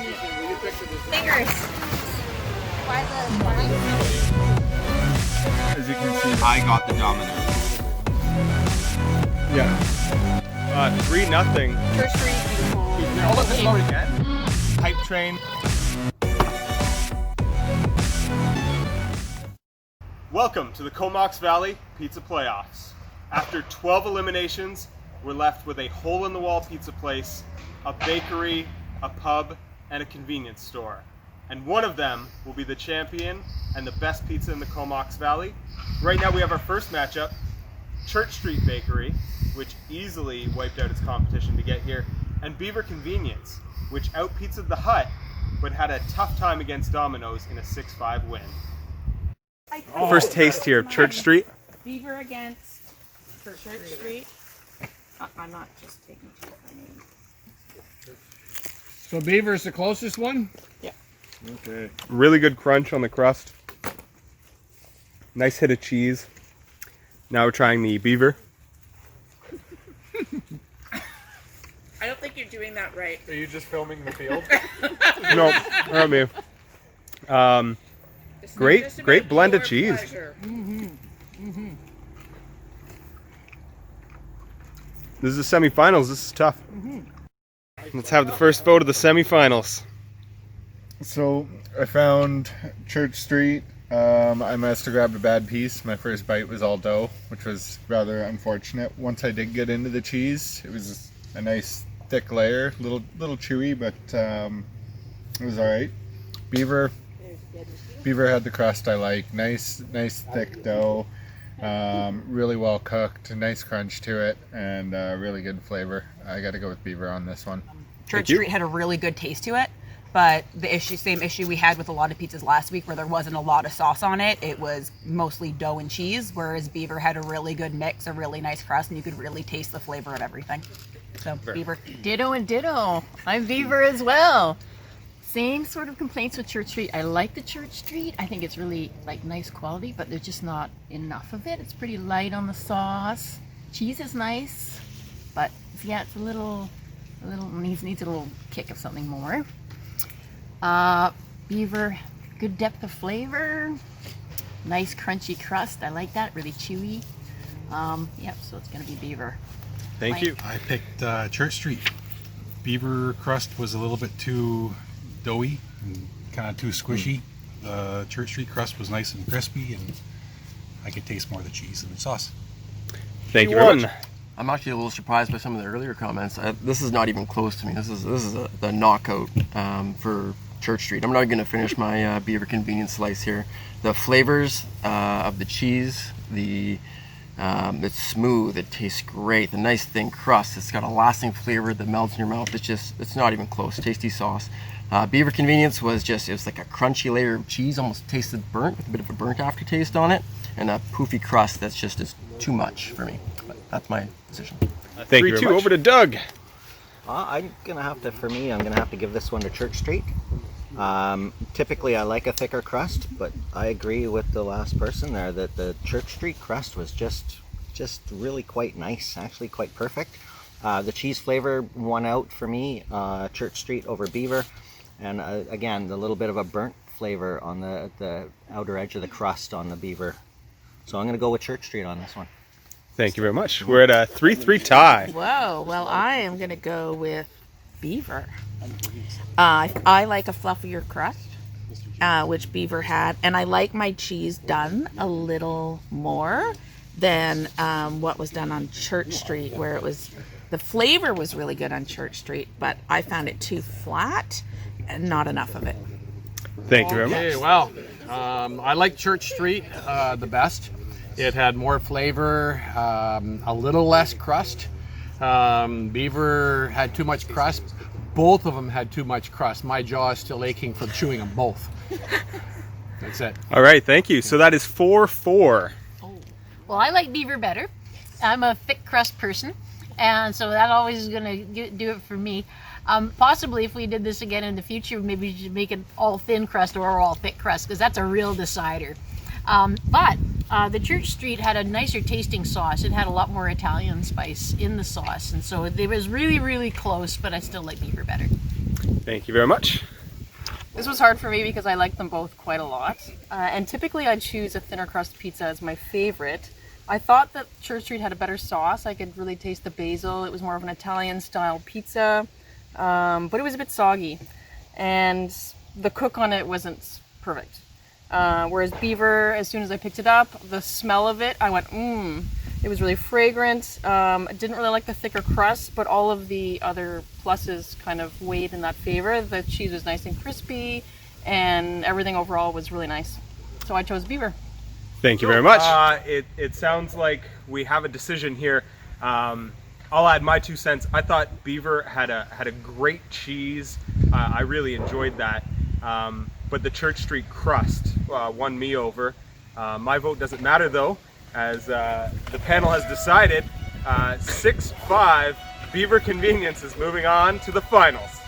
Fingers. Why the lines? As you can see, I got the domino. yeah. 3-0. Church Street, beautiful. Hold up, this load again. Hype train. Welcome to the Comox Valley Pizza Playoffs. After 12 eliminations, we're left with a hole-in-the-wall pizza place, a bakery, a pub, and a convenience store. And one of them will be the champion and the best pizza in the Comox Valley. Right now we have our first matchup, Church Street Bakery, which easily wiped out its competition to get here, and Beaver Convenience, which out-pizzaed the Hut, but had a tough time against Domino's in a 6-5 win. First taste here of Church Street. Beaver against Church Street. I'm not just taking two of my name. So Beaver's the closest one? Yeah. Okay. Really good crunch on the crust. Nice hit of cheese. Now we're trying the Beaver. I don't think you're doing that right. Are you just filming the field? No, not me. It's not Great just about blend of your cheese. pleasure. This is the semifinals. This is tough. Let's have the first vote of the semifinals. So I found Church Street. I must have grabbed a bad piece. My first bite was all dough, which was rather unfortunate. Once I did get into the cheese, it was a nice thick layer, little chewy, but it was all right. Beaver had the crust I like. Nice thick dough. Really well cooked. Nice crunch to it, and really good flavor. I got to go with Beaver on this one. Church Street had a really good taste to it, but the same issue we had with a lot of pizzas last week where there wasn't a lot of sauce on it. It was mostly dough and cheese, whereas Beaver had a really good mix, a really nice crust, and you could really taste the flavor of everything. So, Beaver. Ditto and ditto. I'm Beaver as well. Same sort of complaints with Church Street. I like the Church Street. I think it's really nice quality, but there's just not enough of it. It's pretty light on the sauce. Cheese is nice, but yeah, it's a little needs a little kick of something more. Beaver, good depth of flavor, nice crunchy crust. I like that, really chewy. Yep, so it's gonna be Beaver. Thank you. I picked Church Street. Beaver crust was a little bit too doughy and kind of too squishy. The Church Street crust was nice and crispy, and I could taste more of the cheese and the sauce. Thank you very much. I'm actually a little surprised by some of the earlier comments. This is not even close to me. This is the knockout for Church Street. I'm not going to finish my Beaver Convenience slice here. The flavors of the cheese, it's smooth, it tastes great, the nice thin crust, it's got a lasting flavor that melts in your mouth. It's not even close. Tasty sauce. Beaver Convenience was like a crunchy layer of cheese, almost tasted burnt with a bit of a burnt aftertaste on it, and a poofy crust that's just too much for me. But that's my decision. Thank you very much. Over to Doug. I'm gonna have to give this one to Church Street. Typically I like a thicker crust, but I agree with the last person there that the Church Street crust was just really quite nice, actually quite perfect. The cheese flavor won out for me, Church Street over Beaver, and again the little bit of a burnt flavor on the outer edge of the crust on the Beaver. So I'm gonna go with Church Street on this one. Thank you very much. We're at a 3-3 tie. Whoa, well I am gonna go with Beaver. I like a fluffier crust, which Beaver had, and I like my cheese done a little more than what was done on Church Street, where the flavor was really good on Church Street, but I found it too flat and not enough of it. Thank you very much. Okay, well, I like Church Street the best. It had more flavor, a little less crust. Beaver had too much crust. Both of them had too much crust. My jaw is still aching from chewing them both. That's it. All right, thank you. So that is 4-4. Well, I like Beaver better. I'm a thick crust person, and so that always is going to do it for me. Possibly if we did this again in the future, maybe we should make it all thin crust or all thick crust, because that's a real decider. But The Church Street had a nicer tasting sauce. It had a lot more Italian spice in the sauce, and so it was really, really close, but I still like Beaver better. Thank you very much. This was hard for me because I like them both quite a lot. And typically I choose a thinner crust pizza as my favorite. I thought that Church Street had a better sauce. I could really taste the basil. It was more of an Italian style pizza, but it was a bit soggy. And the cook on it wasn't perfect. Whereas Beaver, as soon as I picked it up, the smell of it, I went, mmm. It was really fragrant. I didn't really like the thicker crust, but all of the other pluses kind of weighed in that favor. The cheese was nice and crispy, and everything overall was really nice. So I chose Beaver. Thank you very much. It sounds like we have a decision here. I'll add my 2 cents. I thought Beaver had a great cheese. I really enjoyed that. But the Church Street crust won me over. My vote doesn't matter though, as the panel has decided. 6-5, Beaver Convenience is moving on to the finals.